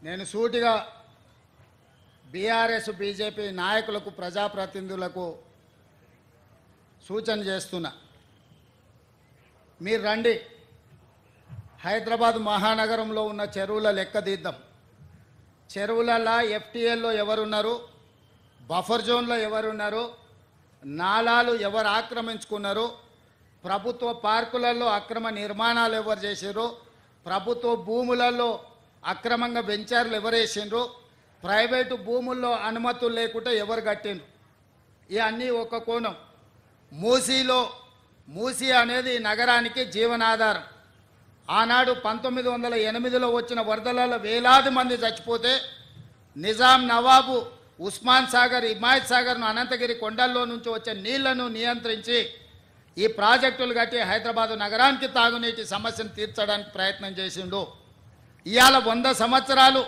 నేను సూటిగా BRS BJP నాయకులకు ప్రజాప్రతినిధులకు సూచన చేస్తున్నా. మీరు రండి, హైదరాబాద్ మహానగరంలో ఉన్న చెరువుల లెక్క తీద్దాం. చెరువులలో ఎఫ్టీఎల్లో ఎవరున్నారు, బఫర్ జోన్లో ఎవరున్నారు, నాలాలు ఎవరు ఆక్రమించుకున్నారు, ప్రభుత్వ పార్కులలో అక్రమ నిర్మాణాలు ఎవరు చేసారు, ప్రభుత్వ భూములలో అక్రమంగా వెంచర్లు ఎవరు వేసిండ్రు, ప్రైవేటు భూముల్లో అనుమతులు లేకుండా ఎవరు కట్టిండ్రు. ఇవన్నీ ఒక కోణం. మూసీ అనేది నగరానికి జీవనాధారం. ఆనాడు 1908లో వచ్చిన వరదలలో వేలాది మంది చచ్చిపోతే నిజాం నవాబు ఉస్మాన్ సాగర్, హిమాయత్ సాగర్ను, అనంతగిరి కొండల్లో నుంచి వచ్చే నీళ్లను నియంత్రించి ఈ ప్రాజెక్టులు కట్టి హైదరాబాదు నగరానికి తాగునీటి సమస్యను తీర్చడానికి ప్రయత్నం చేసిండు. ఇవాళ 100 సంవత్సరాలు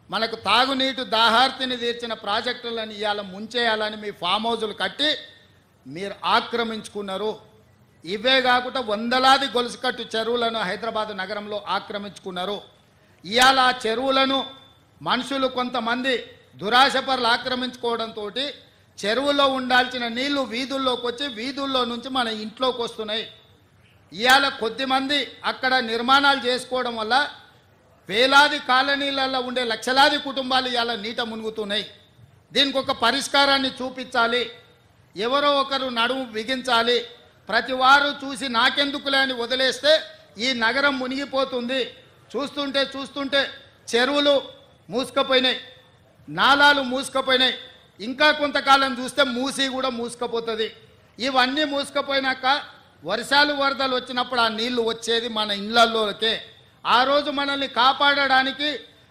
మనకు తాగునీటి దాహార్తిని తీర్చిన ప్రాజెక్టులను ఇవాళ ముంచేయాలని మీ ఫామ్ హౌజులు కట్టి మీరు ఆక్రమించుకున్నారు. ఇవే కాకుండా వందలాది గొలుసుకట్టు చెరువులను హైదరాబాదు నగరంలో ఆక్రమించుకున్నారు. ఇవాళ ఆ చెరువులను మనుషులు కొంతమంది దురాశపరులు ఆక్రమించుకోవడంతో చెరువులో ఉండాల్సిన నీళ్లు వీధుల్లోకి వచ్చి వీధుల్లో నుంచి మన ఇంట్లోకి వస్తున్నాయి. ఇవాళ కొద్దిమంది అక్కడ నిర్మాణాలు చేసుకోవడం వల్ల వేలాది కాలనీలలో ఉండే లక్షలాది కుటుంబాలు ఇవాళ నీట మునుగుతున్నాయి. దీనికి ఒక పరిష్కారాన్ని చూపించాలి. ఎవరో ఒకరు నడుము బిగించాలి. ప్రతి వారు చూసి నాకెందుకులే అని వదిలేస్తే ఈ నగరం మునిగిపోతుంది. చూస్తుంటే చెరువులు మూసుకుపోయినాయి, నాలాలు మూసుకుపోయినాయి. ఇంకా కొంతకాలం చూస్తే మూసి కూడా మూసుకుపోతుంది. ఇవన్నీ మూసుకుపోయినాక వర్షాలు వరదలు వచ్చినప్పుడు ఆ నీళ్లు వచ్చేది మన ఇళ్లలోకే. ఆ రోజు మనల్ని కాపాడడానికి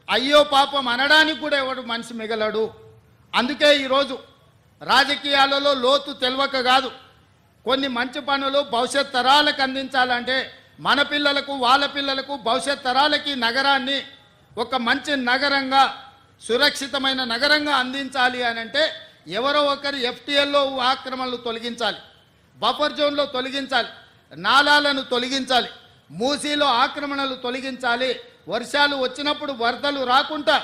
అయ్యో పాపం అనడానికి కూడా ఎవడు మనిషి మిగలడు. అందుకే ఈరోజు రాజకీయాలలో లోతు తెలియక కాదు, కొన్ని మంచి పనులు భవిష్యత్ తరాలకు అందించాలంటే మన పిల్లలకు వాళ్ళ పిల్లలకు భవిష్యత్ తరాలకి నగరాన్ని ఒక మంచి నగరంగా, సురక్షితమైన నగరంగా అందించాలి అని అంటే ఎవరో ఒకరు ఎఫ్టీఎల్లో ఆక్రమణలు తొలగించాలి, బఫర్ జోన్లో తొలగించాలి, నాలాలను తొలగించాలి, మూసీలో ఆక్రమణలు తొలగించాలి. వర్షాలు వచ్చినప్పుడు వరదలు రాకుండా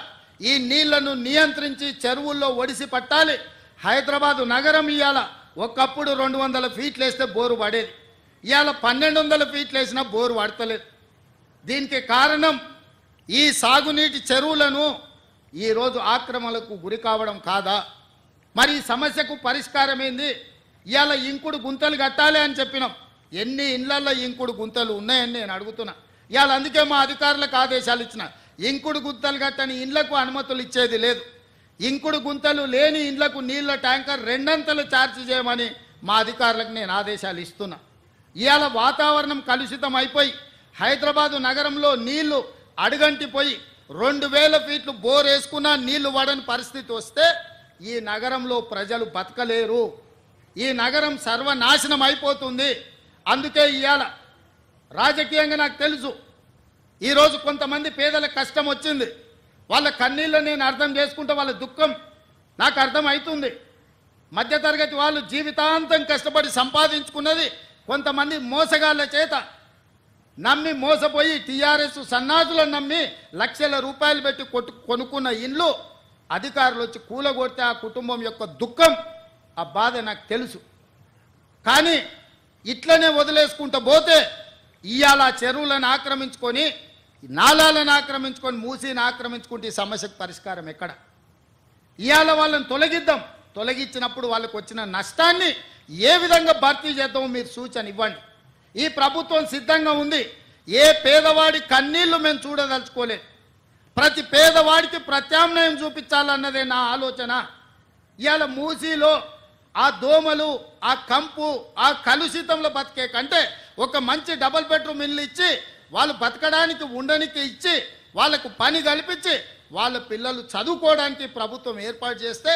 ఈ నీళ్లను నియంత్రించి చెరువుల్లో ఒడిసి పట్టాలి. హైదరాబాదు నగరం ఇవాళ ఒకప్పుడు 200 ఫీట్లు వేస్తే బోరు పడేది, ఇవాళ 1200 ఫీట్లు వేసినా బోరు పడతలేదు. దీనికి కారణం ఈ సాగునీటి చెరువులను ఈరోజు ఆక్రమణలకు గురి కావడం కాదా? మరి ఈ సమస్యకు పరిష్కారం ఏంది? ఇవాళ ఇంకుడు గుంతలు కట్టాలి అని చెప్పినాం. ఎన్ని ఇళ్లలో ఇంకుడు గుంతలు ఉన్నాయని నేను అడుగుతున్నా. ఇవాళ అందుకే మా అధికారులకు ఆదేశాలు ఇచ్చిన, ఇంకుడు గుంతలు కట్టని ఇళ్లకు అనుమతులు ఇచ్చేది లేదు. ఇంకుడు గుంతలు లేని ఇళ్లకు నీళ్ల ట్యాంకర్ 2 అంతలు ఛార్జ్ చేయమని మా అధికారులకు నేను ఆదేశాలు ఇస్తున్నా. ఇవాళ వాతావరణం కలుషితం అయిపోయి హైదరాబాదు నగరంలో నీళ్లు అడుగంటిపోయి 2000 ఫీట్లు బోర్ వేసుకున్నా నీళ్లు పడని పరిస్థితి వస్తే ఈ నగరంలో ప్రజలు బతకలేరు. ఈ నగరం సర్వనాశనం అయిపోతుంది. అందుకే ఇవాళ రాజకీయంగా నాకు తెలుసు, ఈరోజు కొంతమంది పేదలకు కష్టం వచ్చింది, వాళ్ళ కన్నీళ్ళు నేను అర్థం చేసుకుంటే వాళ్ళ దుఃఖం నాకు అర్థం అవుతుంది. మధ్యతరగతి వాళ్ళు జీవితాంతం కష్టపడి సంపాదించుకున్నది కొంతమంది మోసగాళ్ళ చేత నమ్మి మోసపోయి టీఆర్ఎస్ సన్నాసులను నమ్మి లక్షల రూపాయలు పెట్టి కొనుక్కున్న ఇల్లు అధికారులు వచ్చి కూలగొడితే ఆ కుటుంబం యొక్క దుఃఖం, ఆ బాధ నాకు తెలుసు. కానీ ఇట్లనే వదిలేసుకుంటూ పోతే ఇవాళ చెరువులను ఆక్రమించుకొని, నాలాలను ఆక్రమించుకొని, మూసీని ఆక్రమించుకుంటే ఈ సమస్యకు పరిష్కారం ఎక్కడ? ఇవాళ వాళ్ళని తొలగిద్దాం. తొలగించినప్పుడు వాళ్ళకు వచ్చిన నష్టాన్ని ఏ విధంగా భర్తీ చేద్దామో మీరు సూచన ఇవ్వండి. ఈ ప్రభుత్వం సిద్ధంగా ఉంది. ఏ పేదవాడి కన్నీళ్లు మేము చూడదలుచుకోలేదు. ప్రతి పేదవాడికి ప్రత్యామ్నాయం చూపించాలన్నదే నా ఆలోచన. ఇవాళ మూసీలో ఆ దోమలు, ఆ కంపు, ఆ కలుషితంలో బతికే కంటే ఒక మంచి డబుల్ బెడ్రూమ్ ఇల్లు ఇచ్చి వాళ్ళు బతకడానికి ఉండడానికి ఇచ్చి వాళ్ళకు పని కల్పించి వాళ్ళ పిల్లలు చదువుకోవడానికి ప్రభుత్వం ఏర్పాటు చేస్తే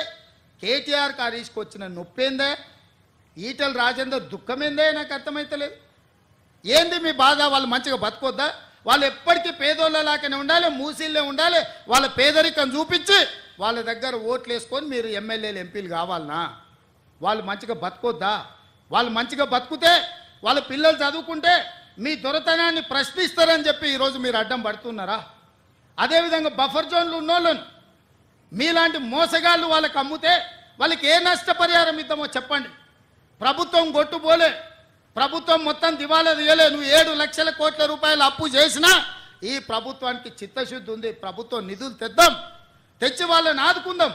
కేటీఆర్ హరీష్కి వచ్చిన నొప్పేందే, ఈటెల రాజేందర్ దుఃఖమేందే నాకు అర్థమైతలేదు. ఏంది మీ బాధ? వాళ్ళు మంచిగా బతకొద్దా? వాళ్ళు ఎప్పటికీ పేదోళ్ళలాగానే ఉండాలి, మూసీళ్ళే ఉండాలి. వాళ్ళ పేదరికం చూపించి వాళ్ళ దగ్గర ఓట్లు వేసుకొని మీరు ఎమ్మెల్యేలు ఎంపీలు కావాలనా? వాళ్ళు మంచిగా బతకొద్దా? వాళ్ళు మంచిగా బతుకుతే వాళ్ళ పిల్లలు చదువుకుంటే మీ దొరతనాన్ని ప్రశ్నిస్తారని చెప్పి ఈరోజు మీరు అడ్డం పడుతున్నారా? అదేవిధంగా బఫర్ జోన్లు ఉన్నోళ్ళను మీలాంటి మోసగాళ్ళు వాళ్ళకి అమ్ముతే వాళ్ళకి ఏ నష్టపరిహారం ఇద్దామో చెప్పండి. ప్రభుత్వం గొట్టుపోలే, ప్రభుత్వం మొత్తం దివాలా తీయలే. నువ్వు 7 లక్షల కోట్ల రూపాయలు అప్పు చేసినా ఈ ప్రభుత్వానికి చిత్తశుద్ధి ఉంది. ప్రభుత్వం నిధులు తెద్దాం, తెచ్చి వాళ్ళని ఆదుకుందాం.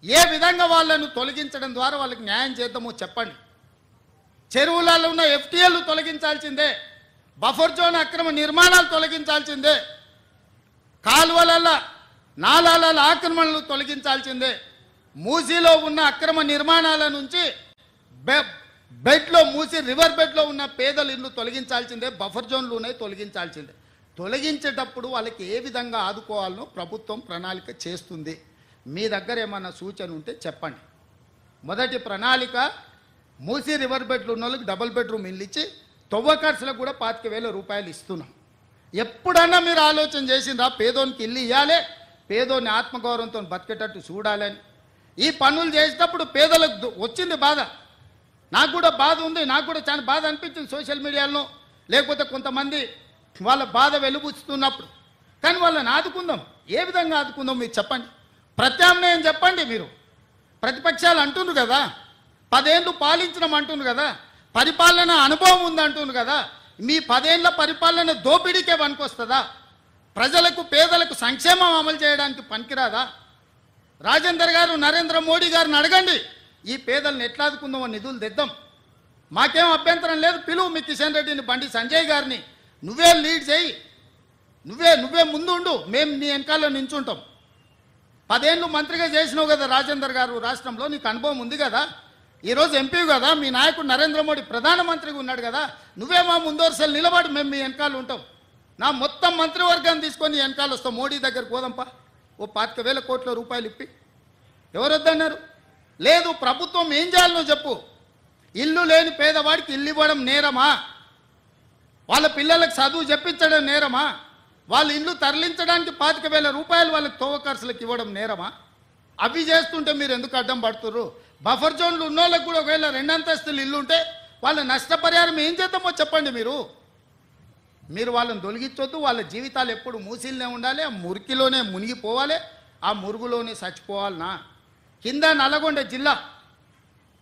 ఏ విధంగా వాళ్ళను తొలగించడం ద్వారా వాళ్ళకి న్యాయం చేద్దామో చెప్పండి. చెరువులలో ఉన్న ఎఫ్టీఎల్లు తొలగించాల్సిందే, బఫర్ జోన్ అక్రమ నిర్మాణాలు తొలగించాల్సిందే, కాలువల నాలాల ఆక్రమణలు తొలగించాల్సిందే, మూసీలో ఉన్న అక్రమ నిర్మాణాల నుంచి బెడ్లో మూసి రివర్ బెడ్లో ఉన్న పేదల ఇల్లు తొలగించాల్సిందే, బఫర్ జోన్లు ఉన్నాయి తొలగించాల్సిందే. తొలగించేటప్పుడు వాళ్ళకి ఏ విధంగా ఆదుకోవాలనో ప్రభుత్వం ప్రణాళిక చేస్తుంది. మీ దగ్గర ఏమన్నా సూచన ఉంటే చెప్పండి. మొదటి ప్రణాళిక మూసీ రివర్ బెడ్లు ఉన్న వాళ్ళకి డబుల్ బెడ్రూమ్ ఇల్లు ఇచ్చి తొవ్వ ఖర్చులకు కూడా 25,000 రూపాయలు ఇస్తున్నాం. ఎప్పుడన్నా మీరు ఆలోచన చేసిండ్రా పేదోనికి ఇల్లు ఇవ్వాలి, పేదోని ఆత్మగౌరవంతో బతికేటట్టు చూడాలని? ఈ పనులు చేసేటప్పుడు పేదలకు వచ్చింది బాధ, నాకు కూడా బాధ ఉంది, నాకు కూడా చాలా బాధ అనిపించింది సోషల్ మీడియాలో, లేకపోతే కొంతమంది వాళ్ళ బాధ వెలుబుచ్చుతున్నప్పుడు. కానీ వాళ్ళని ఆదుకుందాం, ఏ విధంగా ఆదుకుందాం మీరు చెప్పండి. ప్రత్యామ్నాయం చెప్పండి. మీరు ప్రతిపక్షాలు అంటున్నారు కదా, 10 ఏళ్ళు పాలించడం అంటున్నారు కదా, పరిపాలన అనుభవం ఉందంటున్నారు కదా, మీ 10 ఏళ్ల పరిపాలన దోపిడీకే పనికొస్తుందా? ప్రజలకు పేదలకు సంక్షేమం అమలు చేయడానికి పనికిరాదా? రాజేందర్ గారు నరేంద్ర మోడీ గారిని అడగండి, ఈ పేదలను ఎట్లా ఆదుకుందామో నిధులు తెద్దాం. మాకేం అభ్యంతరం లేదు, పిలువు మీ కిషన్ రెడ్డిని, బండి సంజయ్ గారిని, నువ్వే లీడ్ చేయి, నువ్వే ముందు ఉండు, మేము నీ వెనకాల నించుంటాం. 10 ఏళ్ళు మంత్రిగా చేసినావు కదా రాజేందర్ గారు, రాష్ట్రంలో నీకు అనుభవం ఉంది కదా, ఈరోజు ఎంపీ కదా, మీ నాయకుడు నరేంద్ర మోడీ ప్రధానమంత్రిగా ఉన్నాడు కదా, నువ్వే మా ముందు వరుసలు నిలబడి మేము మీ వెనకాల ఉంటాం. నా మొత్తం మంత్రివర్గాన్ని తీసుకొని వెనకాల వస్తాం, మోడీ దగ్గరికి పోదాంపా, ఓ 25,000 కోట్ల రూపాయలు ఇప్పి. ఎవరు వద్దన్నారు? లేదు, ప్రభుత్వం ఏం చేయాలనో చెప్పు. ఇల్లు లేని పేదవాడికి ఇల్లు ఇవ్వడం నేరమా? వాళ్ళ పిల్లలకు చదువు చెప్పించడం నేరమా? వాళ్ళ ఇల్లు తరలించడానికి 25,000 రూపాయలు వాళ్ళకి తోవ ఖర్చులకు ఇవ్వడం నేరమా? అవి చేస్తుంటే మీరు ఎందుకు అడ్డం పడుతుర్రు? బఫర్ జోన్లు ఉన్న వాళ్ళకి కూడా ఒకవేళ 2 అంతస్తులు ఇల్లు ఉంటే వాళ్ళ నష్టపరిహారం ఏం చేద్దామో చెప్పండి. మీరు వాళ్ళని తొలగించొద్దు. వాళ్ళ జీవితాలు ఎప్పుడు మూసిల్నే ఉండాలి, ఆ మురికిలోనే మునిగిపోవాలి, ఆ మురుగులోనే చచ్చిపోవాలనా? కింద నల్లగొండ జిల్లా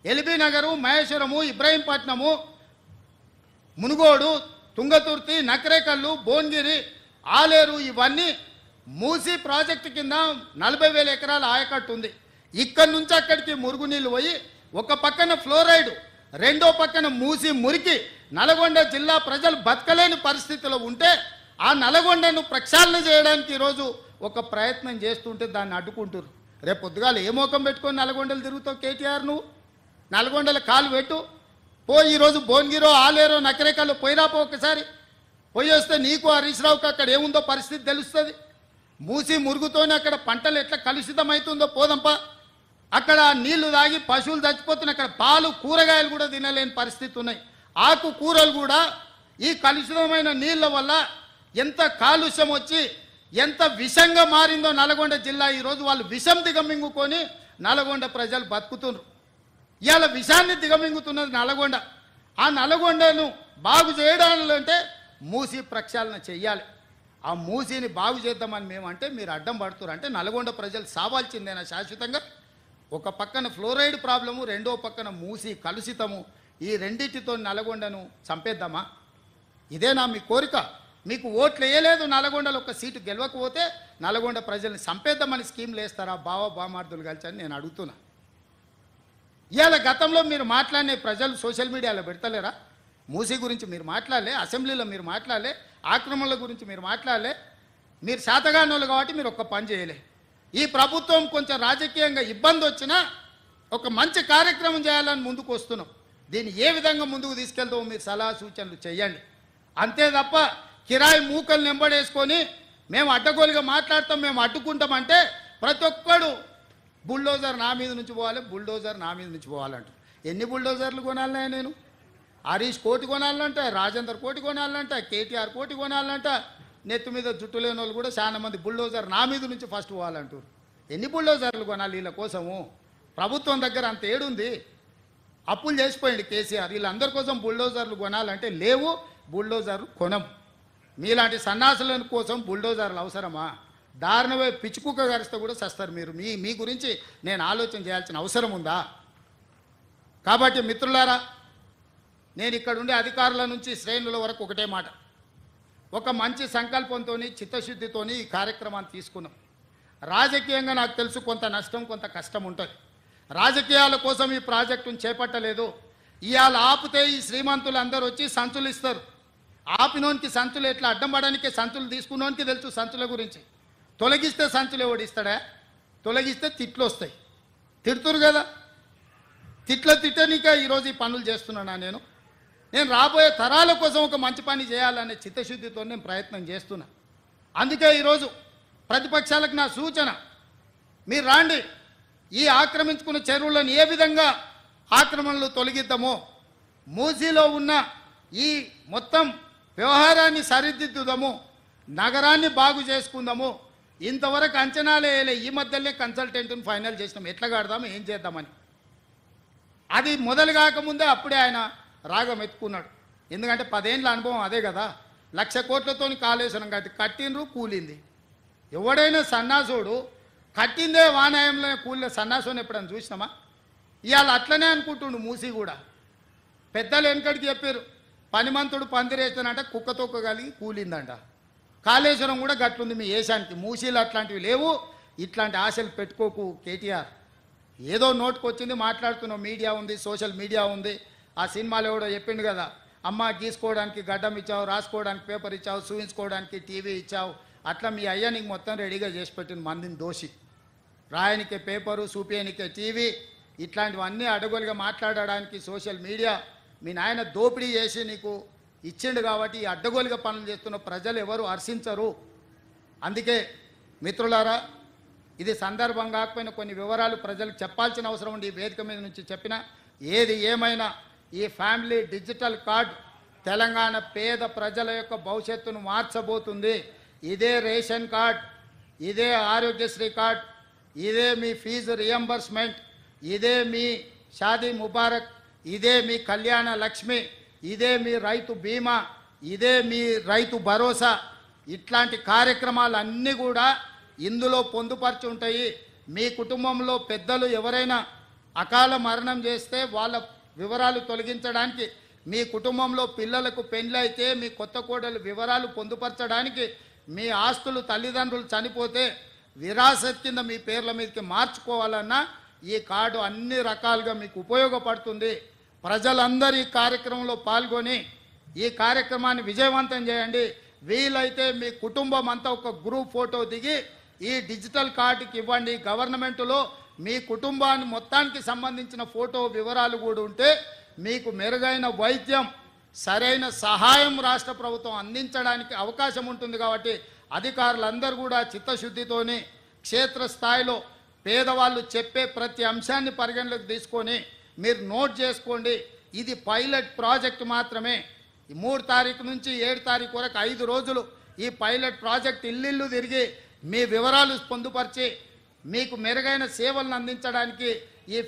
ఎల్బీ నగరు, మహేశ్వరము, ఇబ్రాహీంపట్నము, మునుగోడు, తుంగతుర్తి, నకరేకల్లు, భువనగిరి, ఆలేరు, ఇవన్నీ మూసీ ప్రాజెక్టు కింద 40,000 ఎకరాల ఆయకట్టు ఉంది. ఇక్కడి నుంచి అక్కడికి మురుగునీళ్ళు పోయి ఒక పక్కన ఫ్లోరైడ్, రెండో పక్కన మూసి మురికి నల్గొండ జిల్లా ప్రజలు బతకలేని పరిస్థితిలో ఉంటే ఆ నల్గొండను ప్రక్షాళన చేయడానికి ఈరోజు ఒక ప్రయత్నం చేస్తుంటే దాన్ని అడ్డుకుంటారు. రేపు పొద్దుగాల ఏ మోకం పెట్టుకొని నల్గొండలు తిరుగుతావు కేటీఆర్? నువ్వు నల్గొండల కాలు పెట్టు, పో. ఈరోజు భువనగిరో, ఆలేరో, నకరేకల్లో పోయిరాపో, ఒకసారి పోయి వస్తే నీకు హరీష్ రావుకి అక్కడ ఏముందో పరిస్థితి తెలుస్తుంది. మూసి మురుగుతోనే అక్కడ పంటలు ఎట్లా కలుషితమవుతుందో పోదంపా. అక్కడ నీళ్లు తాగి పశువులు చచ్చిపోతున్నాయి, అక్కడ పాలు కూరగాయలు కూడా తినలేని పరిస్థితి ఉన్నాయి. ఆకు కూరలు కూడా ఈ కలుషితమైన నీళ్ళ వల్ల ఎంత కాలుష్యం వచ్చి ఎంత విషంగా మారిందో నల్గొండ జిల్లా. ఈరోజు వాళ్ళు విషం దిగమింగుకొని నల్గొండ ప్రజలు బతుకుతున్నారు. ఇవాళ విషాన్ని దిగమింగుతున్నది నల్గొండ. ఆ నల్గొండను బాగు చేయడాలంటే మూసి ప్రక్షాళన చెయ్యాలి. ఆ మూసిని బాగు చేద్దామని మేమంటే మీరు అడ్డం పడుతున్నారు. అంటే నల్గొండ ప్రజలు సావాల్సిందేనా శాశ్వతంగా? ఒక పక్కన ఫ్లోరైడ్ ప్రాబ్లము, రెండో పక్కన మూసి కలుషితము, ఈ రెండింటితో నల్గొండను చంపేద్దామా? ఇదేనా మీ కోరిక? మీకు ఓట్లు వేయలేదు, నల్గొండలో ఒక సీటు గెలవకపోతే నల్గొండ ప్రజల్ని చంపేద్దామని స్కీమ్లు వేస్తారా బామార్దులు కలిసి అని నేను అడుగుతున్నా. ఇవాళ గతంలో మీరు మాట్లాడిన ప్రజలు సోషల్ మీడియాలో పెడతలేరా? మూసీ గురించి మీరు మాట్లాడలే, అసెంబ్లీలో మీరు మాట్లాడలే, ఆక్రమణల గురించి మీరు మాట్లాడలే. మీరు శాతగానోళ్ళు కాబట్టి మీరు ఒక్క పని చేయలే. ఈ ప్రభుత్వం కొంచెం రాజకీయంగా ఇబ్బంది వచ్చినా ఒక మంచి కార్యక్రమం చేయాలని ముందుకు వస్తున్నాం. దీన్ని ఏ విధంగా ముందుకు తీసుకెళ్తామో మీరు సలహా సూచనలు చేయండి. అంతే తప్ప కిరాయి మూకలు నెంబడేసుకొని మేము అడ్డగోలుగా మాట్లాడతాం, మేము అడ్డుకుంటామంటే ప్రతి ఒక్కడు బుల్డోజర్ నా మీద నుంచి పోవాలి, బుల్డోజర్ నా మీద నుంచి పోవాలంట. ఎన్ని బుల్డోజర్లు కొనాలన్నా నేను? హరీష్ కోటి కొనాలంట, రాజేందర్ కోటి కొనాలంట, కేటీఆర్ కోటి కొనాలంట. నెత్తి మీద జుట్టు లేని వాళ్ళు కూడా చాలా మంది బుల్డోజర్ నా మీద నుంచి ఫస్ట్ పోవాలంటారు. ఎన్ని బుల్డోజర్లు కొనాలి వీళ్ళ కోసము? ప్రభుత్వం దగ్గర అంత ఏడుంది? అప్పులు చేసిపోయింది కేసీఆర్. వీళ్ళందరి కోసం బుల్డోజర్లు కొనాలంటే లేవు, బుల్డోజర్లు కొనం. మీలాంటి సన్నాసుల కోసం బుల్డోజర్లు అవసరమా? దారుణమే పిచ్చుకుక్క గరిస్తే కూడా సస్తారు మీరు. మీ గురించి నేను ఆలోచన చేయాల్సిన అవసరం ఉందా? కాబట్టి మిత్రులారా, నేను ఇక్కడ ఉండే అధికారుల నుంచి శ్రేణుల వరకు ఒకటే మాట, ఒక మంచి సంకల్పంతో చిత్తశుద్ధితో ఈ కార్యక్రమాన్ని తీసుకున్నాం. రాజకీయంగా నాకు తెలుసు కొంత నష్టం కొంత కష్టం ఉంటుంది. రాజకీయాల కోసం ఈ ప్రాజెక్టును చేపట్టలేదు. ఇవాళ ఆపితే ఈ శ్రీమంతులు అందరూ వచ్చి సంచులు ఇస్తారు. ఆపినోనికి సంచులు ఎట్లా అడ్డం పడడానికి, సంచులు తీసుకున్నోనికి తెలుసు సంచుల గురించి. తొలగిస్తే సంచులు ఎవడిస్తాడా? తొలగిస్తే తిట్లు వస్తాయి. తిడుతురు కదా, తిట్టనీక ఈరోజు ఈ పనులు చేస్తున్నానా? నేను రాబోయే తరాల కోసం ఒక మంచి పని చేయాలనే చిత్తశుద్ధితో నేను ప్రయత్నం చేస్తున్నా. అందుకే ఈరోజు ప్రతిపక్షాలకు నా సూచన, మీరు రాండి, ఈ ఆక్రమించుకున్న చెరువులను ఏ విధంగా ఆక్రమణలు తొలగిద్దామో, మూసీలో ఉన్న ఈ మొత్తం వ్యవహారాన్ని సరిదిద్దుదాము, నగరాన్ని బాగు చేసుకుందాము. ఇంతవరకు అంచనాలే వేయలే, ఈ మధ్యలోనే కన్సల్టెంట్ని ఫైనల్ చేసినాం, ఎట్లా కడదాము ఏం చేద్దామని. అది మొదలు కాకముందే అప్పుడే ఆయన రాగం ఎత్తుకున్నాడు. ఎందుకంటే 10 ఏళ్ళ అనుభవం అదే కదా. 1,00,000 కోట్లతో కాళేశ్వరం కట్టినరు, కూలింది. ఎవడైనా సన్నాసుడు కట్టిందే వానాయంలో కూలిన సన్నాసుని ఎప్పుడైనా చూసినామా? ఇవాళ అట్లనే అనుకుంటుండు మూసి కూడా. పెద్దలు వెనకడికి చెప్పారు, పనిమంతుడు పందిరేస్తానంట కుక్కతోక్క కలిగి కూలిందంట. కాళేశ్వరం కూడా గట్లుంది మీ ఏషానికి. మూసీలు అట్లాంటివి లేవు. ఇట్లాంటి ఆశలు పెట్టుకోకు కేటీఆర్. ఏదో నోటుకొచ్చింది మాట్లాడుతున్నావు. మీడియా ఉంది, సోషల్ మీడియా ఉంది. ఆ సినిమాలో ఎవడో చెప్పిండు కదా, అమ్మ గీసుకోవడానికి గడ్డం ఇచ్చావు, రాసుకోవడానికి పేపర్ ఇచ్చావు, చూయించుకోవడానికి టీవీ ఇచ్చావు. అట్లా మీ అయ్య నీకు మొత్తం రెడీగా చేసి పెట్టిన మందిని దోషి. రాయనికే పేపరు, చూపించనికే టీవీ, ఇట్లాంటివన్నీ అడగోలుగా మాట్లాడడానికి సోషల్ మీడియా మీ నాయన దోపిడీ చేసి నీకు ఇచ్చిండు. కాబట్టి ఈ అడ్డగోలుగా పనులు చేస్తున్న ప్రజలు ఎవరు హర్షించరు. అందుకే మిత్రులారా, ఇది సందర్భం కాకపోయినా కొన్ని వివరాలు ప్రజలకు చెప్పాల్సిన అవసరం ఉంది. ఈ వేదిక మీద నుంచి చెప్పిన ఏది ఏమైనా ఈ ఫ్యామిలీ డిజిటల్ కార్డ్ తెలంగాణ పేద ప్రజల యొక్క భవిష్యత్తును మార్చబోతుంది. ఇదే రేషన్ కార్డ్, ఇదే ఆరోగ్యశ్రీ కార్డ్, ఇదే మీ ఫీజు రియంబర్స్మెంట్, ఇదే మీ షాదీ ముబారక్, ఇదే మీ కళ్యాణ లక్ష్మి, ఇదే మీ రైతు బీమా, ఇదే మీ రైతు భరోసా. ఇట్లాంటి కార్యక్రమాలన్నీ కూడా ఇందులో పొందుపరిచి ఉంటాయి. మీ కుటుంబంలో పెద్దలు ఎవరైనా అకాల మరణం చేస్తే వాళ్ళ వివరాలు తొలగించడానికి, మీ కుటుంబంలో పిల్లలకు పెళ్ళైతే మీ కొత్త కోడలు వివరాలు పొందుపరచడానికి, మీ ఆస్తులు తల్లిదండ్రులు చనిపోతే విరాసత్ కింద మీ పేర్ల మీదకి మార్చుకోవాలన్నా ఈ కార్డు అన్ని రకాలుగా మీకు ఉపయోగపడుతుంది. ప్రజలందరూ ఈ కార్యక్రమంలో పాల్గొని ఈ కార్యక్రమాన్ని విజయవంతం చేయండి. వీలైతే మీ కుటుంబం అంతా ఒక గ్రూప్ ఫోటో దిగి ఈ డిజిటల్ కార్డుకి ఇవ్వండి. గవర్నమెంట్లో మీ కుటుంబాన్ని మొత్తానికి సంబంధించిన ఫోటో వివరాలు కూడా ఉంటే మీకు మెరుగైన వైద్యం, సరైన సహాయం రాష్ట్ర ప్రభుత్వం అందించడానికి అవకాశం ఉంటుంది. కాబట్టి అధికారులందరూ కూడా చిత్తశుద్ధితోని క్షేత్రస్థాయిలో పేదవాళ్ళు చెప్పే ప్రతి అంశాన్ని పరిగణలోకి తీసుకొని మీరు నోట్ చేసుకోండి. ఇది పైలట్ ప్రాజెక్ట్ మాత్రమే. 3 తారీఖు నుంచి 7 తారీఖు వరకు 5 రోజులు ఈ పైలట్ ప్రాజెక్ట్ ఇల్లు తిరిగి మీ వివరాలు పొందుపరిచి మీకు మెరుగైన సేవలను అందించడానికి ఈ